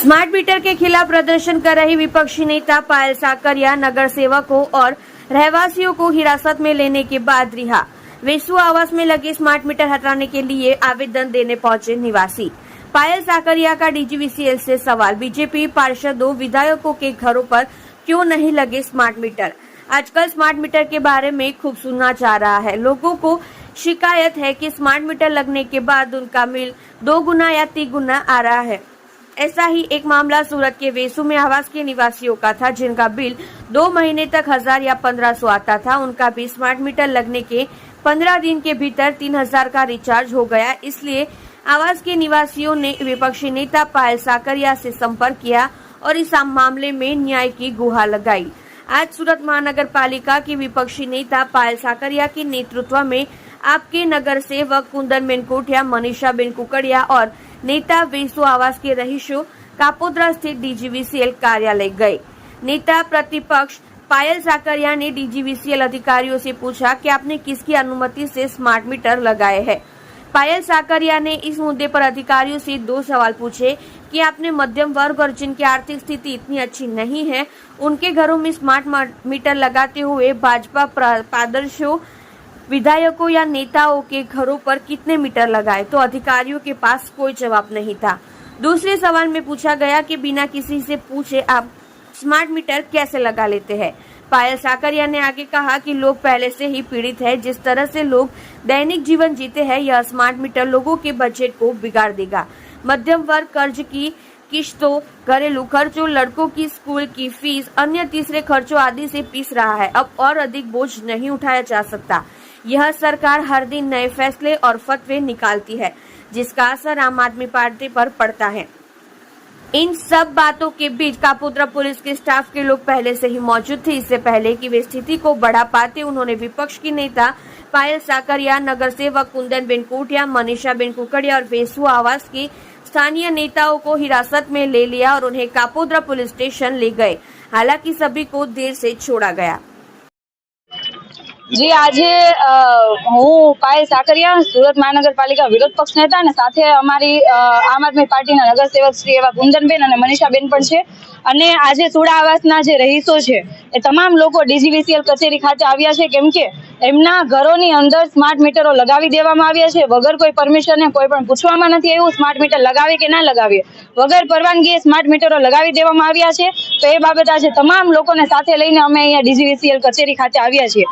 Smart meter के खिलाफ प्रदर्शन कर रही विपक्षी नेता पायल साकरिया नगर सेवकों और रहवासियों को हिरासत में लेने के बाद रिहा। वेसु आवास में लगे स्मार्ट मीटर हटाने के लिए आवेदन देने पहुंचे निवासी। पायल साकरिया का डीजीवीसीएल से सवाल, बीजेपी पार्षदों विधायकों के घरों पर क्यों नहीं लगे स्मार्ट मीटर? आजकल स्मार्ट मीटर के बारे में खूब सुनना चाह रहा है। लोगों को शिकायत है कि स्मार्ट मीटर लगने के बाद उनका बिल 2 गुना या 3 गुना आ रहा है। ऐसा ही एक मामला सूरत के वेसु में आवास के निवासियों का था, जिनका बिल 2 महीने तक 1000 या 1500 आता था। उनका भी स्मार्ट मीटर लगने के 15 दिन के भीतर 3000 का रिचार्ज हो गया। इसलिए आवास के निवासियों ने विपक्षी नेता पायल साकरिया से संपर्क किया और इस मामले में न्याय की गुहार लगाई। आज सूरत महानगर पालिका की विपक्षी नेता पायल साकरिया के नेतृत्व में आपके नगर सेवक कुंदन कोठिया, मनीषा कुकड़िया और नेता वेसु आवास के रहीशों कापोद्रा स्थित डीजीवीसीएल कार्यालय गए। नेता प्रतिपक्ष पायल साकरिया ने डीजीवीसीएल अधिकारियों से पूछा कि आपने किसकी अनुमति से स्मार्ट मीटर लगाए हैं। पायल साकरिया ने इस मुद्दे पर अधिकारियों से 2 सवाल पूछे कि आपने मध्यम वर्ग और जिनकी आर्थिक स्थिति इतनी अच्छी नहीं है, उनके घरों में स्मार्ट मीटर लगाते हुए भाजपा पार्षदों विधायकों या नेताओं के घरों पर कितने मीटर लगाए, तो अधिकारियों के पास कोई जवाब नहीं था। दूसरे सवाल में पूछा गया कि बिना किसी से पूछे आप स्मार्ट मीटर कैसे लगा लेते हैं। पायल साकरिया ने आगे कहा कि लोग पहले से ही पीड़ित हैं। जिस तरह से लोग दैनिक जीवन जीते हैं, यह स्मार्ट मीटर लोगों के बजट को बिगाड़ देगा। मध्यम वर्ग कर्ज की किश्तों, घरेलू खर्चों, लड़कों की स्कूल की फीस, अन्य तीसरे खर्चों आदि से पीस रहा है। अब और अधिक बोझ नहीं उठाया जा सकता। यह सरकार हर दिन नए फैसले और फतवे निकालती है, जिसका असर आम आदमी पार्टी पर पड़ता है। इन सब बातों के बीच कापोद्रा पुलिस के स्टाफ के लोग पहले से ही मौजूद थे। इससे पहले कि वे स्थिति को बढ़ा पाते, उन्होंने विपक्ष की नेता पायल साकरिया, नगर सेवक कुंदन कोठिया, मनीषा कुकड़िया और वेसु आवास के स्थानीय नेताओं को हिरासत में ले लिया और उन्हें कापोद्रा पुलिस स्टेशन ले गए। हालांकि सभी को देर से छोड़ा गया। जी, આજે હું પાયલ સાકરિયા, સુરત મહાનગરપાલિકા વિરોધ પક્ષ નેતા અને સાથે અમારી આમ આદમી પાર્ટીના નગર સેવક શ્રી એવા કુંદનબેન અને મનીષાબેન પણ છે। અને આજે સુડા આવાસના જે રહીશો છે એ તમામ લોકો ડીજીવીસીએલ કચેરી ખાતે આવ્યા છે, કેમ કે એમના ઘરોની અંદર સ્માર્ટ મીટરો લગાવી દેવામાં આવ્યા છે વગર કોઈ પરમિશને, કોઈ પણ પૂછવામાં નથી આવ્યું સ્માર્ટ મીટર લગાવી કે ના લગાવીએ, વગર પરવાનગીએ સ્માર્ટ મીટરો લગાવી દેવામાં આવ્યા છે। તો એ બાબત આજે તમામ લોકોને સાથે લઈને અમે અહીંયા ડીજીવીસીએલ કચેરી ખાતે આવ્યા છીએ।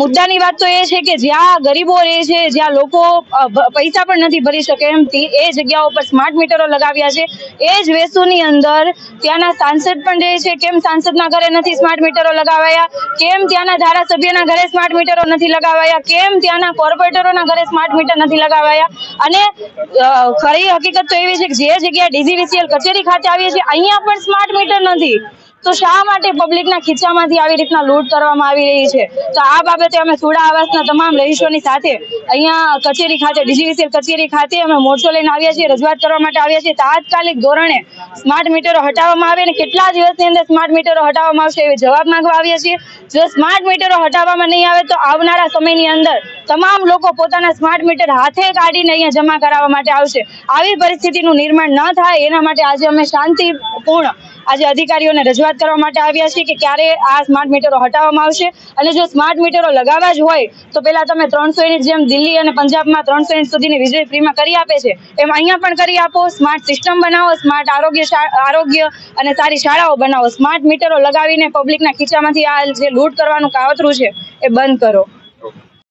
મુદ્દાની વાત તો એ છે કે જ્યાં ગરીબો રહે છે, જ્યાં લોકો પૈસા પણ નથી ભરી શકે એમ એ જગ્યાઓ પર સ્માર્ટ મીટરો લગાવ્યા છે। એ જ વેસુની અંદર ત્યાંના સાંસદ પણ રહે છે, કેમ સાંસદના ઘરે નથી સ્માર્ટ મીટરો લગાવાયા, કેમ ત્યાંના ધારાસભ્યના ઘરે સ્માર્ટ મીટરો નથી લગાવાયા, કેમ ત્યાંના કોર્પોરેટરોના ઘરે સ્માર્ટ મીટર નથી લગાવાયા। અને ખરી હકીકત તો એવી છે કે જે જગ્યાએ ડીજીવીસીએલ કચેરી ખાતે આવીએ છીએ અહીંયા પણ સ્માર્ટ મીટર નથી, તો શા માટે પબ્લિકના ખીચામાંથી આવી રીતના લૂંટ કરવામાં આવી રહી છે? તો આ બાબતે અમે સુડા આવાસના તમામ રહીશોની સાથે અહીંયા કચેરી ખાતે ડીજીવીસીએલ કચેરી ખાતે અમે મોરચો લઈને આવ્યા છીએ, રજૂઆત કરવા માટે આવ્યા છીએ। તાત્કાલિક ધોરણે સ્માર્ટ મીટરો હટાવવામાં આવે અને કેટલા દિવસની અંદર સ્માર્ટ મીટરો હટાવવામાં આવશે એવો જવાબ માંગવા આવ્યા છીએ। જો સ્માર્ટ મીટરો હટાવવામાં નહીં આવે તો આવનારા સમયની અંદર તમામ લોકો પોતાના સ્માર્ટ મીટર હાથે કાઢીને અહીંયા જમા કરાવવા માટે આવશે। આવી પરિસ્થિતિનું નિર્માણ ન થાય એના માટે આજે અમે શાંતિપૂર્ણ આજે અધિકારીઓને રજૂઆત કરવા માટે આવ્યા છીએ કે ક્યારે આ સ્માર્ટ મીટરો હટાવવામાં આવશે। અને જો સ્માર્ટ મીટરો લગાવવા જ હોય તો પેલા તમે 300 યુનિટ જેમ દિલ્હી અને પંજાબમાં 300 યુનિટ સુધીની વીજળી ફ્રીમાં કરી આપે છે એમ અહીંયા પણ કરી આપો। સ્માર્ટ સિસ્ટમ બનાવો, સ્માર્ટ આરોગ્ય અને સારી શાળાઓ બનાવો। સ્માર્ટ મીટરો લગાવીને પબ્લિકના ખીચામાંથી આ જે લૂંટ કરવાનું કાવતરું છે એ બંધ કરો।